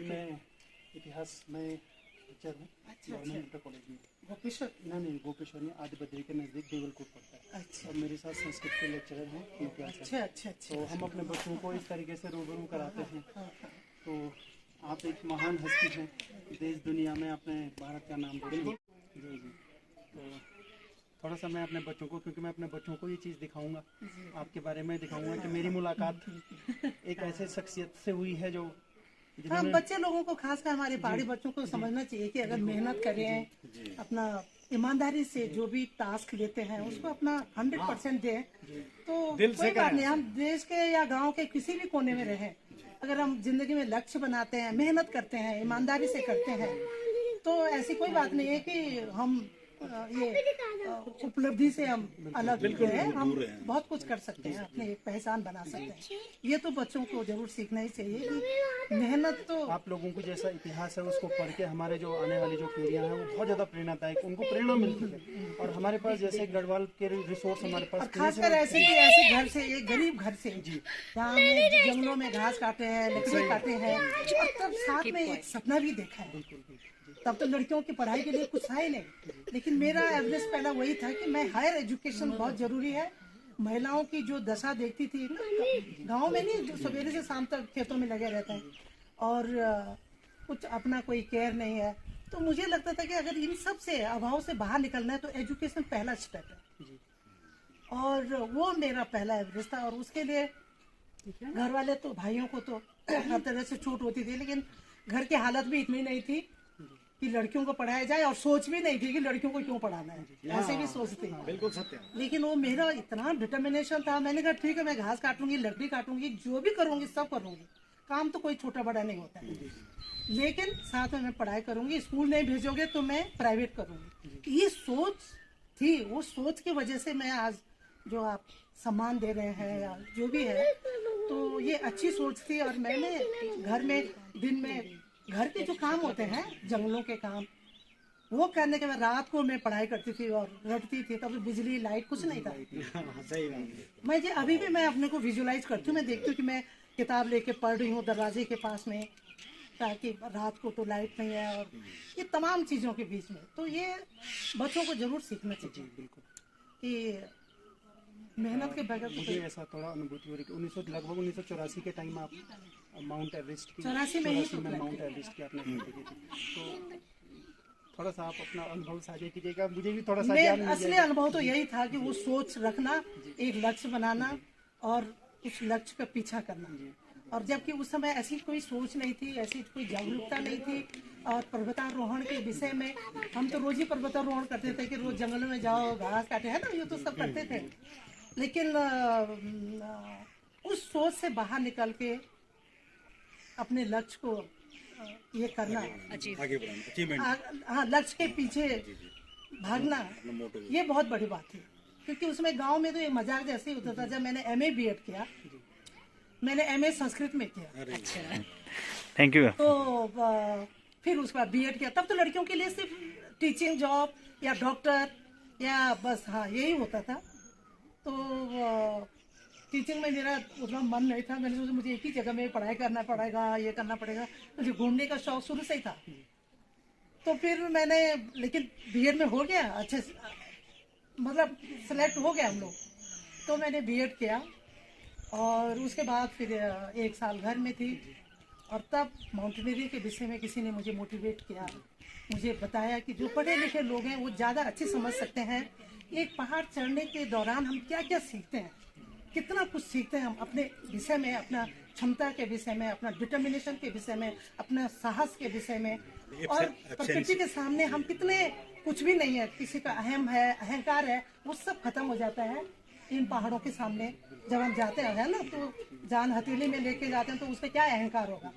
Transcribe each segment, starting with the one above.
अभी मैं इतिहास में टीचर हूँ गवर्नमेंट इंटर कॉलेज में। गोपेश्वर? नहीं, गोपेश्वर नहीं, आदि बद्री के नज़दीक देवलकोट पड़ता है। अच्छा। और मेरे साथ संस्कृत के लेक्चरर हैं अच्छा अच्छा अच्छा। तो हम अपने बच्चों को इस तरीके से रूबरू कराते हैं। हाँ। तो आप एक महान हस्ती हैं, देश दुनिया में अपने भारत का नाम बढ़ेगी। जी जी। तो थोड़ा सा मैं अपने बच्चों को, क्योंकि मैं अपने बच्चों को ये चीज़ दिखाऊंगा, आपके बारे में दिखाऊंगा कि मेरी मुलाकात एक ऐसे शख्सियत से हुई है जो हाँ, बच्चे लोगों को, खासकर हमारे पहाड़ी बच्चों को समझना चाहिए कि अगर मेहनत करें, अपना ईमानदारी से जो भी टास्क लेते हैं उसको अपना 100% दें, तो कोई बात नहीं। हम देश के या गांव के किसी भी कोने में रहें, अगर हम जिंदगी में लक्ष्य बनाते हैं, मेहनत करते हैं, ईमानदारी से करते हैं, तो ऐसी कोई बात नहीं है कि हम ये उपलब्धि से हम अलग हैं। हम बहुत कुछ कर सकते हैं, अपनी एक पहचान बना सकते हैं। ये तो बच्चों को जरूर सीखना ही चाहिए कि मेहनत तो आप लोगों को जैसा इतिहास है उसको पढ़ के हमारे जो आने वाली जो पीढ़ियां हैं वो बहुत ज़्यादा प्रेरणादायक, उनको प्रेरणा मिलती है। और हमारे पास जैसे गढ़वाल के रिसोर्स हमारे पास, खासकर ऐसे घर से, एक गरीब घर से जहाँ हमने जंगलों में घास काटे हैं, लकड़ी काटे हैं, और तब साथ में एक सपना भी देखा है। तब तो लड़कियों की पढ़ाई के लिए कुछ था ही नहीं, लेकिन मेरा एवरेज पहला वही था कि मैं हायर एजुकेशन बहुत जरूरी है। महिलाओं की जो दशा देखती थी ना, गांव में नहीं, जो सवेरे से शाम तक खेतों में लगे रहते हैं और कुछ अपना कोई केयर नहीं है, तो मुझे लगता था कि अगर इन सब से अभाव से बाहर निकलना है तो एजुकेशन पहला स्टेप है। और वो मेरा पहला एवरेज था। और उसके लिए घर वाले तो, भाइयों को तो हर तरह से छूट होती थी, लेकिन घर की हालत भी इतनी नहीं थी कि लड़कियों को पढ़ाया जाए, और सोच भी नहीं थी कि लड़कियों को क्यों पढ़ाना है, ऐसे भी सोचते हैं। बिल्कुल सत्य। लेकिन वो मेरा इतना डिटर्मिनेशन था, मैंने कहा ठीक है, मैं घास काटूंगी, लकड़ी काटूंगी, जो भी करूंगी सब करूंगी। काम तो कोई छोटा बड़ा नहीं होता है, लेकिन साथ में मैं पढ़ाई करूंगी। स्कूल नहीं भेजोगे तो मैं प्राइवेट करूंगी। ये सोच थी, वो सोच की वजह से मैं आज जो आप सम्मान दे रहे हैं या जो भी है, तो ये अच्छी सोच थी। और मैंने घर में दिन में घर के जो काम होते हैं, जंगलों के काम, वो करने के बाद रात को मैं पढ़ाई करती थी और रटती थी। तब बिजली लाइट कुछ नहीं था। सही बात। मैं जो अभी भी मैं अपने को विजुलाइज करती हूँ, मैं देखती हूँ कि मैं किताब लेके पढ़ रही हूँ दरवाजे के पास में, ताकि रात को तो लाइट नहीं है, और ये तमाम चीज़ों के बीच में। तो ये बच्चों को जरूर सीखना चाहिए बिल्कुल कि मेहनत के बगैर। मुझे ऐसा थोड़ा अनुभूति हो रही कि लगभग 1984 के टाइम आप माउंट एवरेस्ट की, 84 में माउंट एवरेस्ट की आपने देखी थी, तो थोड़ा सा आप अपना अनुभव साझा कीजिएगा, मुझे भी थोड़ा सा ज्ञान मिल असली जाएगा। अनुभव तो यही था कि वो सोच रखना, एक लक्ष्य बनाना और उस लक्ष्य का पीछा करना। और जबकि उस समय ऐसी कोई सोच नहीं थी, ऐसी कोई जागरूकता नहीं थी। और पर्वतारोहण के विषय में हम तो रोज ही पर्वतारोहण करते थे कि रोज जंगलों में जाओ, घास काटे, है ना, ये तो सब करते थे। लेकिन उस सोच से बाहर निकल के अपने लक्ष्य को ये करना, हाँ, लक्ष्य के पीछे भागना, ये बहुत बड़ी बात है। क्योंकि उसमें गांव में तो ये मजाक जैसे ही होता था। जब मैंने MA BEd किया, मैंने MA संस्कृत में किया। अच्छा, थैंक यू। तो फिर उसके बाद BEd किया। तब तो लड़कियों के लिए सिर्फ टीचिंग जॉब या डॉक्टर या बस, हाँ, यही होता था। तो टीचिंग में मेरा उतना मन नहीं था। मैंने सोचा मुझे एक ही जगह में पढ़ाई करना पड़ेगा, ये करना पड़ेगा। मुझे घूमने का शौक शुरू से ही था। तो फिर मैंने, लेकिन BEd में हो गया, अच्छे मतलब सेलेक्ट हो गया हम लोग। तो मैंने BEd किया और उसके बाद फिर 1 साल घर में थी। और तब माउंटेनियरिंग के विषय में किसी ने मुझे मोटिवेट किया, मुझे बताया कि जो पढ़े लिखे लोग हैं वो ज़्यादा अच्छे समझ सकते हैं एक पहाड़ चढ़ने के दौरान हम क्या क्या सीखते हैं, कितना कुछ सीखते हैं हम अपने विषय में, अपना क्षमता के विषय में, अपना डिटर्मिनेशन के विषय में, अपना साहस के विषय में। और प्रकृति के सामने हम कितने कुछ भी नहीं है, किसी का अहम है, अहंकार है, वो सब खत्म हो जाता है इन पहाड़ों के सामने। जब हम जाते हैं ना, तो जान हथेली में लेके जाते हैं, तो उसका क्या अहंकार होगा।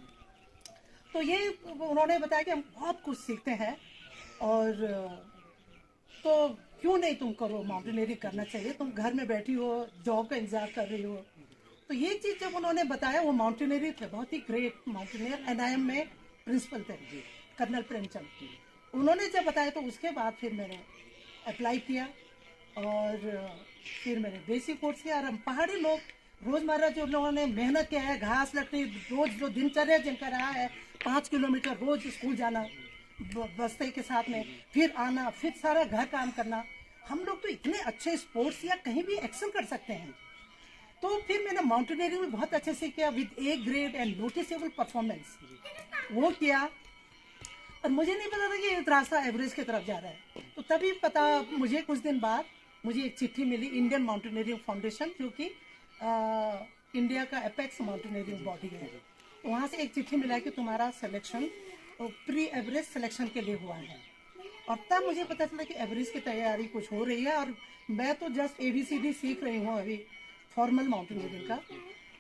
तो ये उन्होंने बताया कि हम बहुत कुछ सीखते हैं, और तो क्यों नहीं तुम करो, माउंटेनियरिंग करना चाहिए, तुम घर में बैठी हो, जॉब का इंतजार कर रही हो। तो ये चीज़ जब उन्होंने बताया, वो माउंटेनियर थे, बहुत ही ग्रेट माउंटेनियर, NIM में प्रिंसिपल थे, कर्नल प्रेमचंद। उन्होंने जब बताया तो उसके बाद फिर मैंने अप्लाई किया और फिर मैंने बेसिक कोर्स किया। और हम पहाड़ी लोग रोजमर्रा जो लोगों ने मेहनत किया है, घास लकड़ी रोज जो दिनचर्या जिनका रहा है, 5 किलोमीटर रोज स्कूल जाना बस्ते के साथ में, फिर आना, फिर सारा घर काम करना, हम लोग तो इतने अच्छे स्पोर्ट्स या कहीं भी एक्सेल कर सकते हैं। तो फिर मैंने माउंटेनियरिंग में बहुत अच्छे से किया with A grade and noticeable performance, वो किया। और मुझे नहीं पता था कि ये रास्ता एवरेस्ट की तरफ जा रहा है। तो तभी पता मुझे कुछ दिन बाद मुझे एक चिट्ठी मिली इंडियन माउंटेनियरिंग फाउंडेशन, जो कि इंडिया का एपेक्स माउंटेनियरिंग बॉडी है। वहाँ से एक चिट्ठी मिला कि तुम्हारा सिलेक्शन प्री एवरेस्ट सिलेक्शन के लिए हुआ है। और तब मुझे पता चला कि एवरेस्ट की तैयारी कुछ हो रही है, और मैं तो जस्ट ABCD सीख रही हूँ अभी फॉर्मल माउंटेनियरिंग का।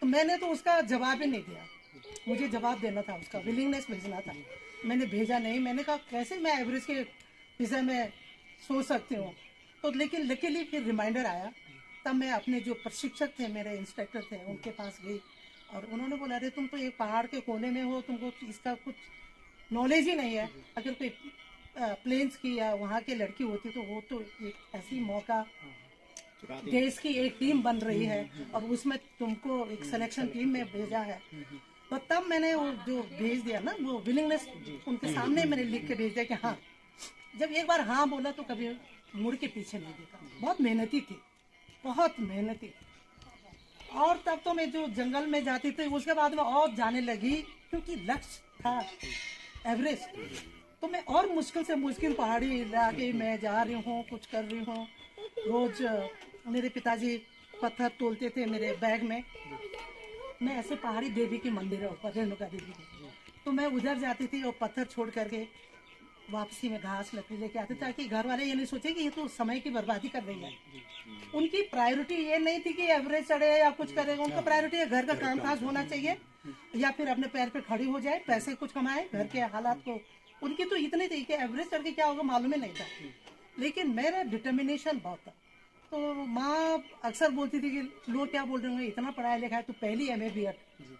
तो मैंने तो उसका जवाब ही नहीं दिया, मुझे जवाब देना था, उसका विलिंगनेस भेजना था, मैंने भेजा नहीं। मैंने कहा कैसे मैं एवरेस्ट के विषय में सोच सकती हूँ। तो लेकिन लकीली फिर रिमाइंडर आया, तब मैं अपने जो प्रशिक्षक थे, मेरे इंस्ट्रक्टर थे, उनके पास गई और उन्होंने बोला अरे तुम तो एक पहाड़ के कोने में हो, तुमको इसका कुछ नॉलेज ही नहीं है। अगर कोई प्लेन्स की या वहाँ की लड़की होती तो वो तो एक ऐसी मौका, देश की एक टीम बन रही है और उसमें तुमको एक सिलेक्शन टीम में भेजा है। तो तब मैंने वो जो भेज दिया ना, वो विलिंगनेस उनके सामने मैंने लिख के भेज दिया कि हाँ, जब एक बार हाँ बोला तो कभी मुड़ के पीछे नहीं देखा। बहुत मेहनती थी, बहुत मेहनती। और तब तो मैं जो जंगल में जाती थी, उसके बाद में और जाने लगी, क्योंकि लक्ष्य था एवरेस्ट। तो मैं और मुश्किल से मुश्किल पहाड़ी इलाके में जा रही हूँ, कुछ कर रही हूँ। रोज मेरे पिताजी पत्थर तोलते थे मेरे बैग में। मैं ऐसे पहाड़ी देवी की मंदिर है ऊपर, रेणुका देवी की, तो मैं उधर जाती थी और पत्थर छोड़ करके वापसी में घास लकड़ी लेके आते, ताकि घर वाले ये नहीं सोचे कि ये तो समय की बर्बादी कर रही है। उनकी प्रायोरिटी ये नहीं थी कि एवरेज चढ़े या कुछ करेगा, उनका प्रायोरिटी है घर का कामकाज होना चाहिए, या फिर अपने पैर पे खड़ी हो जाए, पैसे कुछ कमाए, घर के हालात को। उनकी तो इतनी थी कि एवरेज चढ़ के क्या होगा मालूम ही नहीं था, लेकिन मेरा डिटर्मिनेशन बहुत था। तो माँ अक्सर बोलती थी कि लोग क्या बोल रहे होंगे, इतना पढ़ाया लिखा है तो पहली MA BEd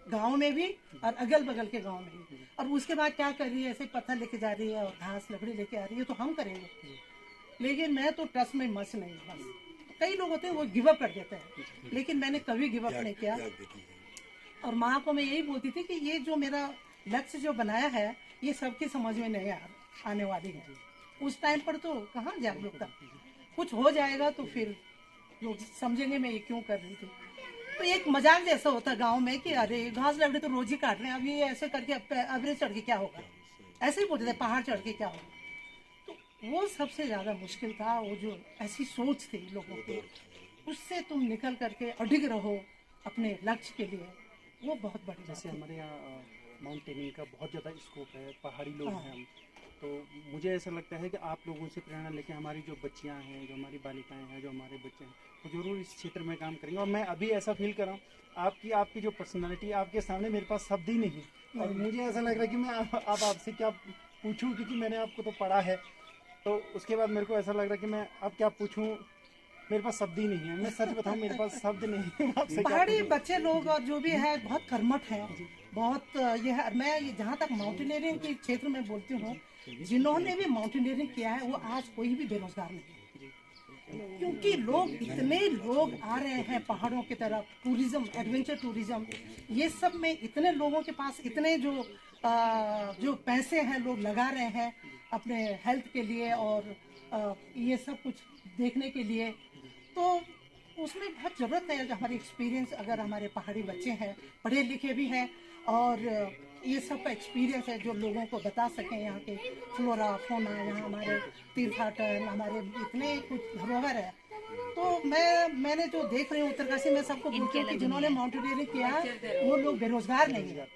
गाँव में भी और अगल बगल के गाँव में भी, और उसके बाद क्या कर रही है, ऐसे पत्थर लेके जा रही है और घास लकड़ी लेके आ रही है, तो हम करेंगे। लेकिन मैं तो ट्रस्ट में मस नहीं, बस कई लोग होते हैं वो गिव अप कर देते हैं, लेकिन मैंने कभी गिव अप नहीं किया। और माँ को मैं यही बोलती थी कि ये जो मेरा लक्ष्य जो बनाया है, ये सबकी समझ में नहीं आने वाली है। उस टाइम पर तो कहाँ जागरूकता, कुछ हो जाएगा तो फिर लोग समझेंगे मैं ये क्यों कर रही थी। तो एक मजाक जैसा होता गांव में कि अरे घास लकड़ी तो रोज ही काट रहे हैं, अब ये ऐसे करके एवरेज चढ़ के क्या होगा, ऐसे ही बोलते थे पहाड़ चढ़ के क्या होगा। तो वो सबसे ज्यादा मुश्किल था, वो जो ऐसी सोच थी लोगों की, उससे तुम निकल करके अडिग रहो अपने लक्ष्य के लिए, वो बहुत बड़ी बात जैसे है। हमारे यहाँ माउंटेनिंग का बहुत ज़्यादा स्कोप है, पहाड़ी लोग हैं हम, तो मुझे ऐसा लगता है कि आप लोगों से प्रेरणा लेके हमारी जो बच्चियां हैं, जो हमारी बालिकाएं हैं, जो हमारे बच्चे हैं, वो जरूर इस क्षेत्र में काम करेंगे। और मैं अभी ऐसा फील कर रहा हूँ, आपकी जो पर्सनालिटी, आपके सामने मेरे पास शब्द ही नहीं, और मुझे ऐसा लग रहा है कि मैं अब आपसे क्या पूछूं, क्योंकि मैंने आपको तो पढ़ा है, तो उसके बाद मेरे को ऐसा लग रहा है कि मैं अब क्या पूछूं, मेरे पास शब्द ही नहीं है। मैं सच बताऊं, मेरे पास शब्द नहीं है आपसे क्या पहाड़ी पूछूं। बच्चे लोग और जो भी है बहुत कर्मठ है, बहुत ये है। मैं जहाँ तक माउंटेनियरिंग के क्षेत्र में बोलती हूँ, जिन्होंने भी माउंटेनियरिंग किया है वो आज कोई भी बेरोजगार नहीं है, क्योंकि इतने लोग आ रहे हैं पहाड़ों की तरफ, टूरिज्म, एडवेंचर टूरिज्म, ये सब में इतने लोगों के पास इतने जो पैसे हैं लोग लगा रहे हैं अपने हेल्थ के लिए और ये सब कुछ देखने के लिए। तो उसमें बहुत ज़रूरत है कि हमारी एक्सपीरियंस, अगर हमारे पहाड़ी बच्चे हैं, पढ़े लिखे भी हैं और ये सब का एक्सपीरियंस है, जो लोगों को बता सकें यहाँ के फ्लोरा फोना, यहाँ हमारे तीर्थाटन, हमारे इतने कुछ धरोहर है। तो मैंने जो देख रही हूँ उत्तरकाशी में, सबको बोलती हूँ कि जिन्होंने माउंटेनियरिंग किया है वो लोग बेरोजगार नहीं है।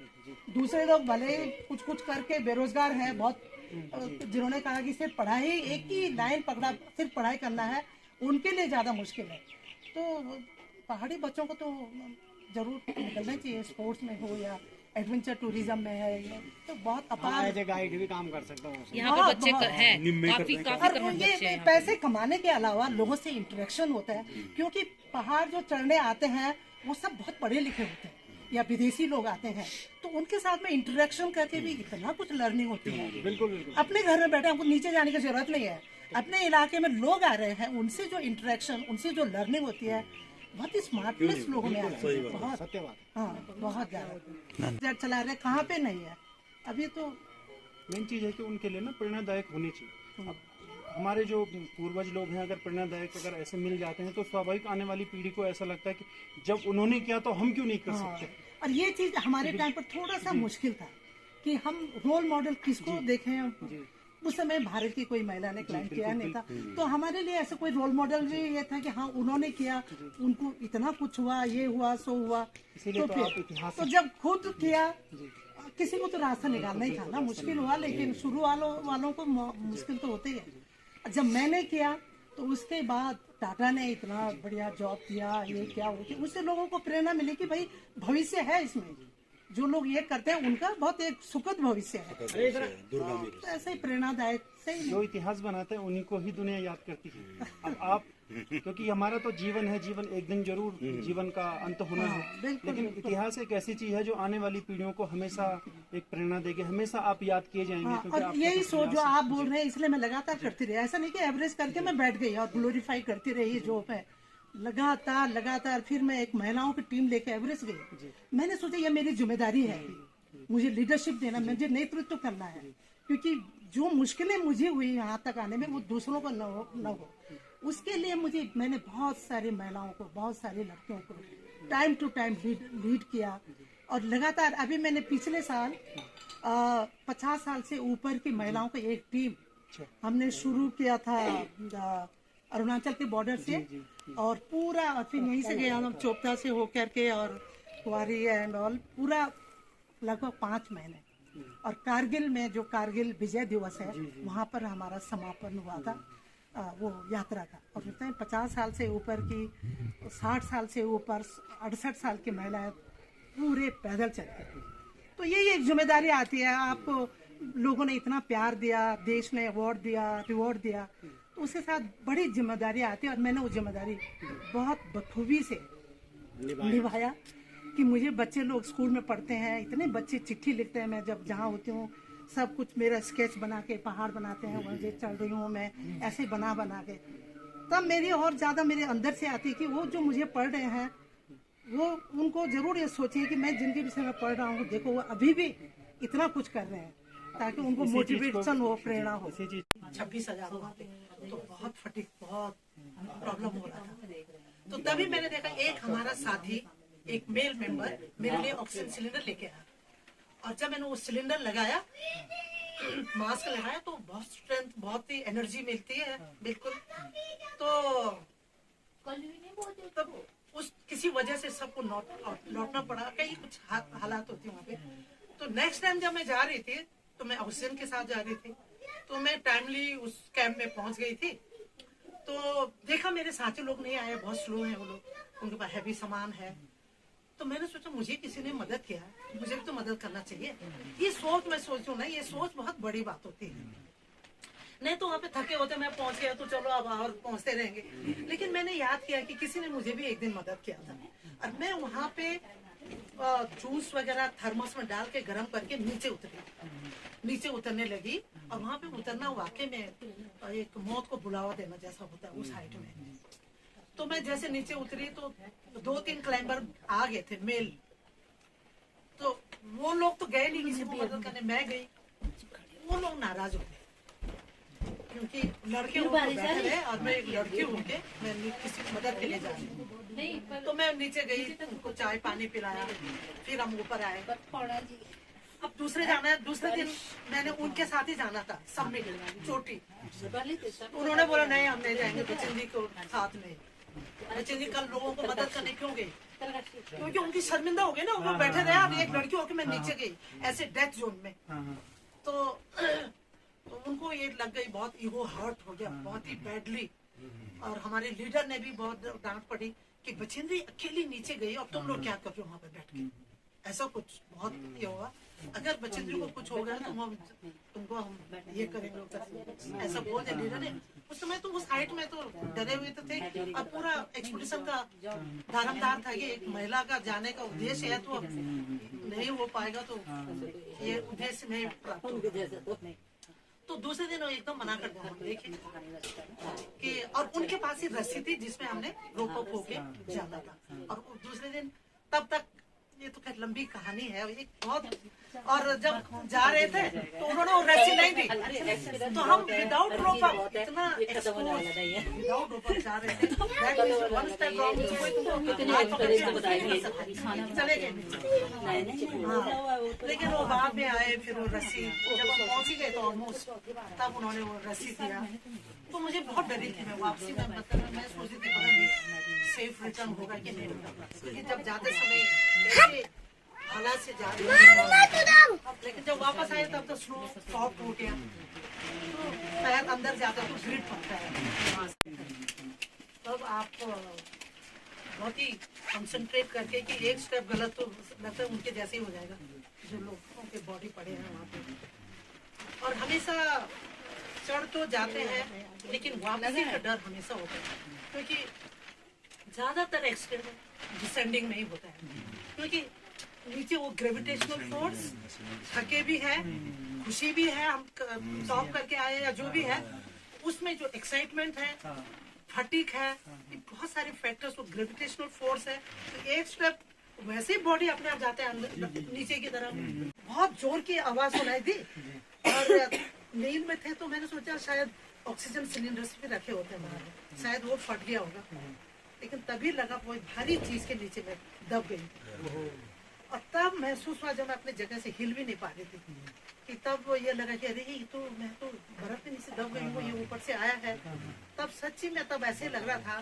दूसरे लोग भले कुछ कुछ करके बेरोजगार हैं बहुत, जिन्होंने कहा कि सिर्फ पढ़ाई, एक ही लाइन पकड़ा, सिर्फ पढ़ाई करना है, उनके लिए ज़्यादा मुश्किल है। तो पहाड़ी बच्चों को तो जरूर निकलना चाहिए, स्पोर्ट्स में हो या एडवेंचर टूरिज्म में है, तो बहुत अपार। एज ए गाइड भी काम कर सकता हूँ। यहाँ पे बच्चे हैं काफी और कर्मठ ये बच्चे हैं। पैसे कमाने के अलावा लोगों से इंटरेक्शन होता है, क्योंकि पहाड़ जो चढ़ने आते हैं वो सब बहुत पढ़े लिखे होते हैं या विदेशी लोग आते हैं, तो उनके साथ में इंटरेक्शन करके भी इतना कुछ लर्निंग होती है। बिल्कुल बिल्कुल। अपने घर में बैठे हमको नीचे जाने की जरूरत नहीं है, अपने इलाके में लोग आ रहे हैं, उनसे जो इंटरेक्शन, उनसे जो लर्निंग होती है, बहुत ही स्मार्टनेस लोगों में आया है, बहुत सत्यवाद। हाँ बहुत ज्यादा चला रहे कहाँ पे नहीं है अभी तो। मेन चीज़ है कि उनके लिए ना प्रेरणादायक होनी चाहिए। अब हमारे जो पूर्वज लोग हैं, अगर प्रेरणादायक अगर ऐसे मिल जाते हैं तो स्वाभाविक आने वाली पीढ़ी को ऐसा लगता है कि जब उन्होंने किया तो हम क्यों नहीं कर हाँ, सकते। और ये चीज हमारे टाइम पर थोड़ा सा मुश्किल था कि हम रोल मॉडल किसको देखें। उस समय भारत की कोई महिला ने क्लाइम किया नहीं था, तो हमारे लिए ऐसा कोई रोल मॉडल भी ये था कि हाँ उन्होंने किया, उनको इतना कुछ हुआ, ये हुआ सो हुआ। इसीलिए तो तो आप फिर इतिहास तो जब खुद किया किसी को तो रास्ता निकालना ही था ना, मुश्किल हुआ लेकिन शुरू वालों को मुश्किल तो होती है। जब मैंने किया तो उसके बाद टाटा ने इतना बढ़िया जॉब किया, ये क्या वो किया, उससे लोगों को प्रेरणा मिली कि भाई भविष्य है इसमें, जो लोग ये करते हैं उनका बहुत एक सुखद भविष्य है। तो ऐसे ही प्रेरणादायक सही जो इतिहास बनाते हैं उन्हीं को ही दुनिया याद करती है। अब आप, क्योंकि हमारा तो जीवन है, जीवन एक दिन जरूर जीवन का अंत होना है, बिल्कुल, लेकिन इतिहास एक ऐसी चीज है जो आने वाली पीढ़ियों को हमेशा एक प्रेरणा देगी, हमेशा आप याद किए जाएंगे। हाँ, क्योंकि और आपका यही तो सोच जो प्रयास है। आप बोल रहे हैं इसलिए मैं लगातार करती रही। ऐसा नहीं कि एवरेज करके मैं बैठ गई और ग्लोरीफाई करती रही जो है, लगातार फिर मैं एक महिलाओं की टीम लेके एवरेज गई। मैंने सोचा ये मेरी जिम्मेदारी है, मुझे लीडरशिप देना, मुझे नेतृत्व करना है, क्योंकि जो मुश्किलें मुझे हुई यहाँ तक आने में वो दूसरों को न हो। उसके लिए मैंने बहुत सारी महिलाओं को, बहुत सारी लड़कियों को टाइम टू टाइम लीड किया। और लगातार अभी मैंने पिछले साल 50 साल से ऊपर की महिलाओं की एक टीम हमने शुरू किया था अरुणाचल के बॉर्डर से, और पूरा फिर यहीं से गए हम चोपता से होकर के और कुआरी एंड ऑल, पूरा लगभग 5 महीने। और कारगिल में जो कारगिल विजय दिवस है वहाँ पर हमारा समापन हुआ था वो यात्रा का। और कहते हैं 50 साल से ऊपर की, 60 साल से ऊपर, 68 साल की महिलाएं पूरे पैदल चलती थी। तो यही एक जिम्मेदारी आती है, आपको लोगों ने इतना प्यार दिया, देश ने अवार्ड दिया, रिवॉर्ड दिया, तो उसके साथ बड़ी जिम्मेदारी आती है। और मैंने वो जिम्मेदारी बहुत बखूबी से निभाया कि मुझे बच्चे लोग स्कूल में पढ़ते हैं, इतने बच्चे चिट्ठी लिखते हैं, मैं जब जहाँ होती हूँ सब कुछ मेरा स्केच बना के पहाड़ बनाते हैं, वहाँ चल रही हूँ मैं ऐसे बना के, तब मेरी और ज़्यादा मेरे अंदर से आती है कि वो जो मुझे पढ़ रहे हैं वो उनको जरूर ये सोचिए कि मैं जिनके विषय में पढ़ रहा हूँ देखो वो अभी भी इतना कुछ कर रहे हैं, ताकि उनको मोटिवेशन हो, प्रेरणा हो। 26,000 हुआ थे तो बहुत फटीक, बहुत प्रॉब्लम हो रहा था। तो तभी मैंने देखा एक हमारा साथी, एक मेल मेंबर मेरे लिए ऑक्सीजन सिलेंडर लेके आया, और जब मैंने वो सिलेंडर लगाया, मास्क लगाया, तो बहुत स्ट्रेंथ, बहुत ही एनर्जी मिलती है बिल्कुल। तो तब उस किसी वजह से सबको लौटना पड़ा, कई कुछ हालात होती वहाँ पे। तो नेक्स्ट टाइम जब मैं जा रही थी तो मैं ऑक्सीजन के साथ जा रही थी, तो मैं टाइमली उस कैंप में पहुंच गई थी। तो देखा मेरे साथी लोग नहीं आए, बहुत स्लो हैं वो लोग, उनके पास हैवी सामान है। तो मैंने सोचा मुझे किसी ने मदद किया, मुझे भी तो मदद करना चाहिए। ये सोच मैं सोचूं ना, ये सोच बहुत बड़ी बात होती है। नहीं तो वहाँ पे थके होते मैं पहुंच गया तो चलो अब और पहुंचते रहेंगे, लेकिन मैंने याद किया कि किसी ने मुझे भी एक दिन मदद किया था। और मैं वहाँ पे जूस वगैरह थर्मस में डाल के गर्म करके नीचे उतरने लगी। और वहाँ पे उतरना वाकई में एक मौत को बुलावा देना जैसा होता है उस हाइट में। तो मैं जैसे नीचे उतरी तो 2-3 क्लाइंबर आ गए थे मेल, तो वो लोग तो गए नहीं किसी को मदद करने, मैं गई। वो लोग नाराज हो गए क्योंकि लड़के बैठे रहे और मैं एक लड़की हूँ के मैं किसी की मदद के लिए जा रही हूँ। तो मैं नीचे गई, उनको चाय पानी पिलाया, फिर हम ऊपर आए। अब दूसरे दिन मैंने उनके साथ ही जाना था समिट चोटी। उन्होंने बोला नहीं हम नहीं जाएंगे बच्चन जी को साथ में। बच्चन जी कल लोगों को मदद करने क्यों गई, क्योंकि उनकी शर्मिंदा हो गई ना, वो बैठे रहे और एक लड़की होकर मैं नीचे गई ऐसे डेथ जोन में। तो उनको ये लग गई, बहुत ईगो हर्ट हो गया बहुत ही बैडली। और हमारे लीडर ने भी बहुत डांट पड़ी कि बछिंद्री अकेली नीचे गई और तुम लोग क्या कर रहे हो वहाँ पे बैठ के, ऐसा कुछ बहुत ये हुआ। अगर बछिंद्री को कुछ हो गया तो तुमको हम ये करेंगे, ऐसा बोल दिया लीडर ने। उस समय तो उस हाइट में तो डरे हुए तो थे, और पूरा एक्सपेडिशन का दारमदार था कि एक महिला का जाने का उद्देश्य है, तो अब नहीं हो पाएगा, तो ये उद्देश्य नहीं प्राप्त होगा। तो दूसरे दिन वो एकदम मना कर दिया देखिए कि, और उनके पास ही रस्सी थी जिसमें हमने रोप अप होके जाता था। और दूसरे दिन तब तक, ये तो खैर लंबी कहानी है एक बहुत, और जब जा रहे थे तो उन्होंने वो रस्सी नहीं दी, तो हम विदाउट रोप अप इतना विदाउट रोप अप जा रहे थे, That is one step wrong, तो कोई तुमको हाथ पकड़ के चले गए नीचे। हाँ, लेकिन वो बाद में आए, फिर वो रस्सी जब हम पहुंच ही गए तो ऑलमोस्ट तब उन्होंने वो रस्सी दिया। तो मुझे बहुत डरी थी मैं वापसी में, मतलब मैं सोचती थी पता नहीं सेफ रिटर्न होगा कि नहीं होगा, क्योंकि जब जाते समय ऐसे हालात से जा रहे थे, लेकिन जब वापस आए तब तो स्नो सॉफ्ट हो गया, तो शायद अंदर जाता तो भीड़ पड़ता है। तब आप बहुत ही कंसंट्रेट करके कि एक स्टेप गलत तो लगता है उनके जैसे ही हो जाएगा जो लोगों के बॉडी पड़े हैं वहाँ पे। और हमेशा चढ़ तो जाते हैं लेकिन वापसी का डर हमेशा होता है, क्योंकि ज्यादातर एक्सीडेंट डिसेंडिंग में ही होता है, क्योंकि नीचे वो ग्रेविटेशनल फोर्स, थके भी है, खुशी भी है, हम टॉप करके आए या जो भी है, उसमें जो एक्साइटमेंट है, फटीक है, ये बहुत सारे फैक्टर्स, वो ग्रेविटेशनल फोर्स है, तो एक स्टेप वैसे ही बॉडी अपने आप जाते हैं अंदर नीचे की तरफ। बहुत जोर की आवाज सुनाई दी और नींद में थे, तो मैंने सोचा शायद ऑक्सीजन सिलेंडर्स भी रखे होते हैं बाहर, शायद वो फट गया होगा, लेकिन तभी लगा वो भारी चीज के नीचे में दब गई। और तब महसूस हुआ जब मैं अपने जगह से हिल भी नहीं पा रही थी, कि तब वो ये लगा कि अरे ये तो मैं तो बर्फ के नीचे दब गई हूँ, ये ऊपर से आया है। तब सच्ची में तब ऐसे लग रहा था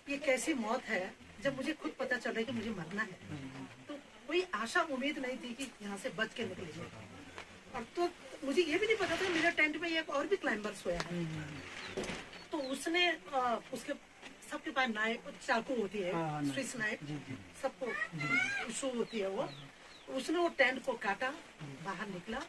ये कैसी मौत है, जब मुझे खुद पता चल रहा है कि मुझे मरना है, तो कोई आशा उम्मीद नहीं थी कि यहाँ से बच के निकलेंगे। और तो मुझे ये भी नहीं पता था मेरे टेंट में एक और भी क्लाइंबर सोया है, तो उसने उसके सबके पास नाइफ चाकू होती है, स्विस नाइफ सबको शो होती है वो, उसने वो टेंट को काटा, बाहर निकला,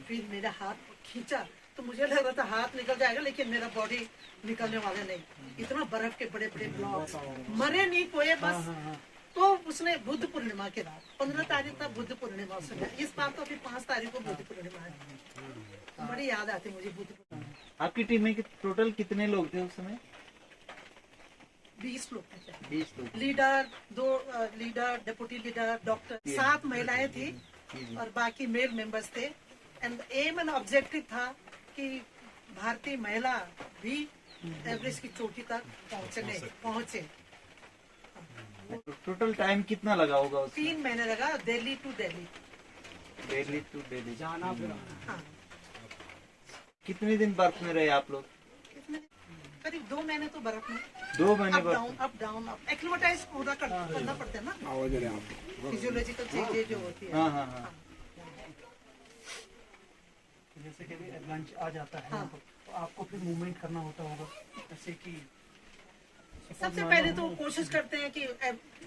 फिर मेरा हाथ खींचा, तो मुझे लग रहा था हाथ निकल जाएगा, लेकिन मेरा बॉडी निकलने वाला नहीं, इतना बर्फ के बड़े बड़े ब्लॉक्स, मरे नहीं कोई बस। तो उसने बुद्ध पूर्णिमा के रात 15 तारीख तक बुद्ध पूर्णिमा, उसने इस बार तो अभी 5 तारीख को बुद्ध पूर्णिमा है, बड़ी याद आती मुझे बुद्ध पूर्णिमा। आपकी टीम में टोटल कितने लोग थे उस समय? 20 लोग थे, 20 लोग। Leader, 2 leader, deputy leader, doctor, 7 महिलाएं थी और बाकी मेल मेंबर्स थे। एंड एम एंड ऑब्जेक्टिव था कि भारतीय महिला भी एवरेस्ट की चोटी तक पहुंचे। टोटल टाइम कितना लगा होगा उसमें? 3 महीने लगा, दिल्ली टू दिल्ली। दिल्ली टू दिल्ली जाना फिर हाँ, कितने दिन बर्फ में रहे आप लोग? करीब 2 महीने तो बर्फ में, 2 महीने अप डाउन एक्लिमेटाइज पूरा करना पड़ता है ना, फिजियोलॉजिकल चेंजेज जो होती है। हाँ हाँ हाँ। जैसे कि लंच आ जाता है तो आपको फिर मूवमेंट करना होता होगा, जैसे कि सबसे पहले तो कोशिश करते हैं कि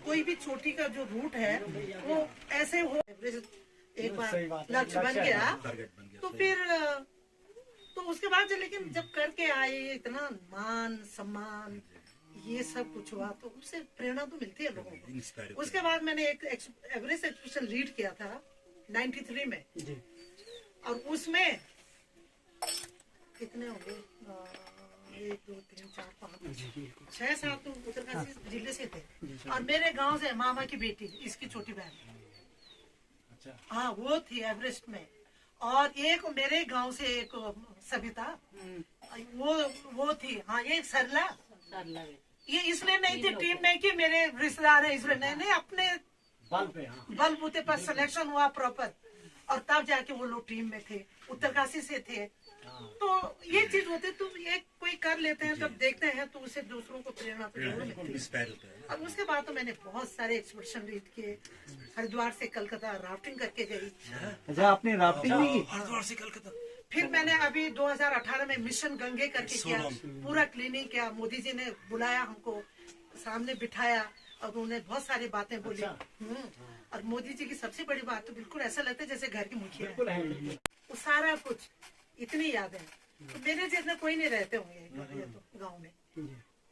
कोई भी चोटी का जो रूट है वो ऐसे हो, एक बार लक्ष्य बन गया तो फिर तो उसके बाद लेकिन जब करके आए इतना मान सम्मान ये सब कुछ हुआ, तो उससे प्रेरणा तो मिलती है लोगों को। उसके बाद मैंने एक एवरेस्ट एक्सपीडिशन लीड किया था 93 में, और उसमें कितने हो गए, 1 2 3 4 5 6 7 तो उत्तरकाशी जिले से थे, और मेरे गांव से मामा की बेटी, इसकी छोटी बहन, हाँ वो थी एवरेस्ट में, और एक मेरे गांव से एक सविता, वो थी, हाँ एक सरला। ये इसलिए नहीं थी टीम में कि मेरे रिश्तेदार है, इसलिए नहीं, अपने बलबूते पर सिलेक्शन हुआ प्रॉपर, और तब जाके वो लोग टीम में थे, उत्तरकाशी से थे। तो ये चीज होती, तो ये कोई कर लेते हैं, जब देखते हैं तो उसे दूसरों को प्रेरणा तो जरूर मिलती है। और उसके बाद तो मैंने बहुत सारे एक्सपीडिशन लीड किए, हरिद्वार से कलकत्ता राफ्टिंग करके गई। अच्छा, आपने राफ्टिंग भी की? हरिद्वार से कलकत्ता। फिर मैंने अभी 2018 में मिशन गंगे करके किया, पूरा क्लीनिंग किया, मोदी जी ने बुलाया हमको, सामने बिठाया और उन्होंने बहुत सारी बातें बोली। और मोदी जी की सबसे बड़ी बात तो बिल्कुल ऐसा लगता है जैसे घर की मुखिया है, वो सारा कुछ इतनी याद है। तो मेरे जितने कोई नहीं रहते होंगे तो गाँव में,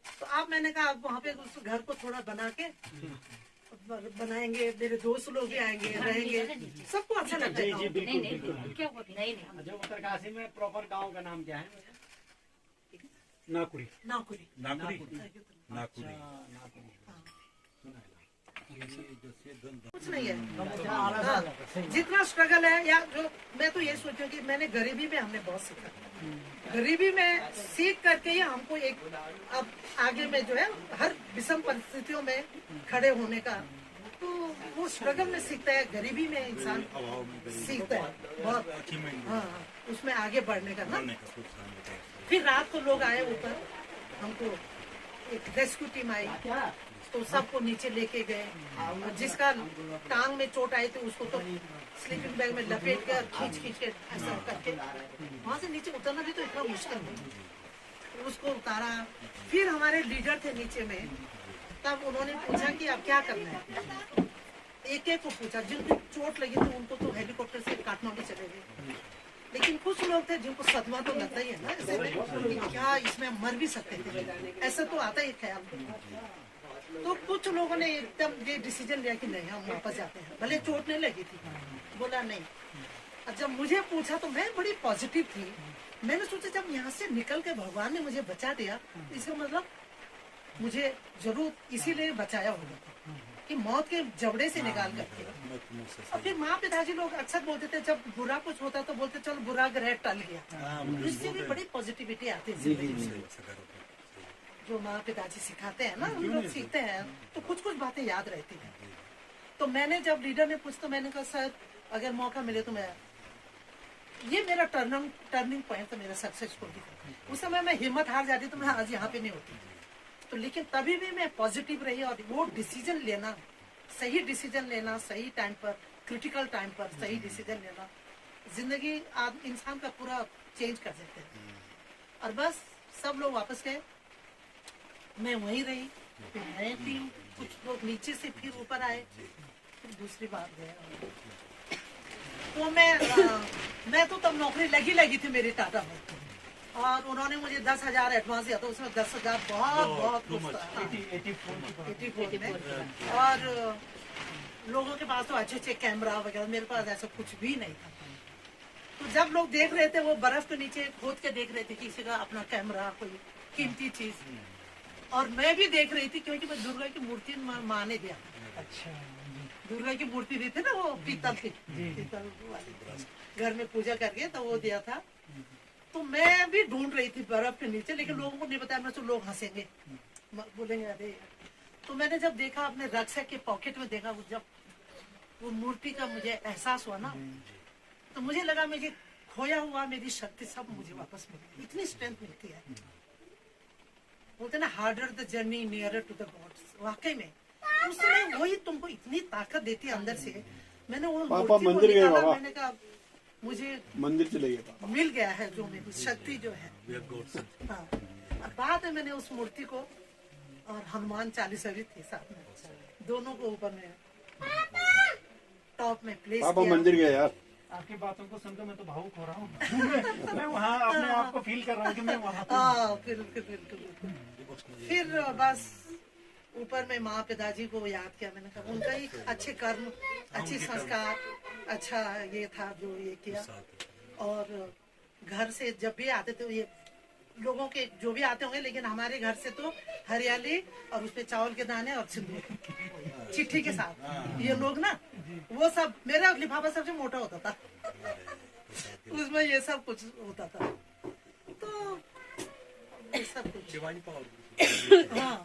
तो अब मैंने कहा अब वहाँ पे उस घर को थोड़ा बना के बनाएंगे, मेरे दोस्त लोग भी आएंगे, रहेंगे, सबको अच्छा लगता है गाँव। नहीं नहीं क्या होता नहीं नहीं जो उत्तरकाशी में प्रॉपर गांव का नाम क्या है? नाकुरी। नाकुरी। नाकुरी कुछ नहीं है। हाँ, जितना स्ट्रगल है, या जो मैं तो ये सोचती हूँ कि मैंने गरीबी में हमने बहुत सीखा। गरीबी में सीख करके ही हमको एक अब आगे में जो है हर विषम परिस्थितियों में खड़े होने का, तो वो स्ट्रगल में सीखता है, गरीबी में इंसान सीखता है बहुत। हाँ, उसमें आगे बढ़ने का ना। फिर रात को लोग आए ऊपर, हमको एक रेस्क्यू टीम आई, तो सबको नीचे लेके गए, और जिसका टांग में चोट आई थी उसको तो स्लीपिंग बैग में लपेट के खींच के ऐसा करके वहां से नीचे उतरना भी तो इतना मुश्किल है, उसको उतारा। फिर हमारे लीडर थे नीचे में, तब उन्होंने पूछा कि अब क्या करना है, एक एक को पूछा। जिनको चोट लगी थी उनको तो हेलीकॉप्टर से काठमांडू चले गए, लेकिन कुछ लोग थे जिनको सदमा तो लगता ही है ना, ऐसे में कि क्या इसमें मर भी सकते थे, ऐसा तो आता ही ख्याल। तो कुछ लोगों ने एकदम ये डिसीजन लिया कि नहीं, हम वापस जाते हैं, भले चोट नहीं लगी थी। बोला नहीं। और जब मुझे पूछा तो मैं बड़ी पॉजिटिव थी, मैंने सोचा जब यहाँ से निकल के भगवान ने मुझे बचा दिया, इसका मतलब मुझे जरूर इसीलिए बचाया होगा कि मौत के जबड़े से निकाल करके। और फिर माँ पिताजी लोग अक्सर बोलते थे, जब बुरा कुछ होता तो बोलते चल बुरा ग्रह टल गया, इससे भी बड़ी पॉजिटिविटी आती है जिंदगी में। जो माँ पिताजी सिखाते हैं ना, हम लोग सीखते हैं, तो कुछ कुछ बातें याद रहती हैं। तो मैंने जब लीडर ने पूछा तो मैंने कहा सर अगर मौका मिले तो मैं, ये मेरा टर्निंग पॉइंट था मेरा सक्सेसफुल। उस समय मैं हिम्मत हार जाती तो मैं आज यहाँ पे नहीं होती। तो लेकिन तभी भी मैं पॉजिटिव रही, और वो डिसीजन लेना, सही डिसीजन लेना, सही टाइम पर, क्रिटिकल टाइम पर सही डिसीजन लेना, जिंदगी इंसान का पूरा चेंज कर देते हैं। और बस सब लोग वापस गए, मैं वहीं रही, फिर नई टीम, कुछ लोग नीचे से फिर ऊपर आए, फिर दूसरी बार गया। तो मैं तो तब नौकरी लगी थी मेरी टाटा में, और उन्होंने मुझे 10,000 एडवांस दिया, तो उसमें 10,000 बहुत कुछ था 84 में। और लोगों के पास तो अच्छे कैमरा वगैरह, मेरे पास ऐसा कुछ भी नहीं था। तो जब लोग देख रहे थे, वो बर्फ के नीचे खोद के देख रहे थे किसी का अपना कैमरा, कोई कीमती चीज, और मैं भी देख रही थी क्योंकि मैं दुर्गा की मूर्ति माँ ने दिया। अच्छा, दुर्गा की मूर्ति दी थी ना, वो पीतल की, पीतल वाली, घर में पूजा करके तो वो दिया था। तो मैं भी ढूंढ रही थी बर्फ के नीचे, लेकिन लोगों को नहीं बताया, मैं तो लोग हंसेंगे, बोलेंगे अरे। तो मैंने जब देखा अपने रक्षक के पॉकेट में देखा, जब वो मूर्ति का मुझे एहसास हुआ ना, तो मुझे लगा मुझे खोया हुआ मेरी शक्ति सब मुझे वापस मिली, इतनी स्ट्रेंथ मिलती है। बोलते ना harder the journey nearer to the gods, वाकई में उस समय वही तुमको इतनी ताकत देती है अंदर से। मैंने वो पापा मंदिर गए बाबा, मैंने कहा मुझे मंदिर चले गए पापा, मिल गया है जो मेरी शक्ति जो है। हाँ, और बाद में मैंने उस मूर्ति को और हनुमान चालीसा भी थी साथ में, दोनों को ऊपर में टॉप में प्लेस पापा किया। मंदिर गए यार। आपकी बातों को सुनकर मैं तो भावुक हो रहा हूँ। मैं वहाँ अपने आप को फील कर रहा हूँ कि मैं वहाँ फिर बस ऊपर में माँ पिताजी को याद किया, मैंने कहा उनका ही अच्छे कर्म, अच्छी संस्कार, अच्छा ये था जो ये किया। और घर से जब भी आते थे, ये लोगों के जो भी आते होंगे, लेकिन हमारे घर से तो हरियाली और उसपे चावल के दाने और सिंदूर चिट्ठी के साथ, ये लोग ना वो सब, मेरा लिफाफा सबसे मोटा होता था, उसमें ये सब कुछ होता था। तो ये सब कुछ हाँ।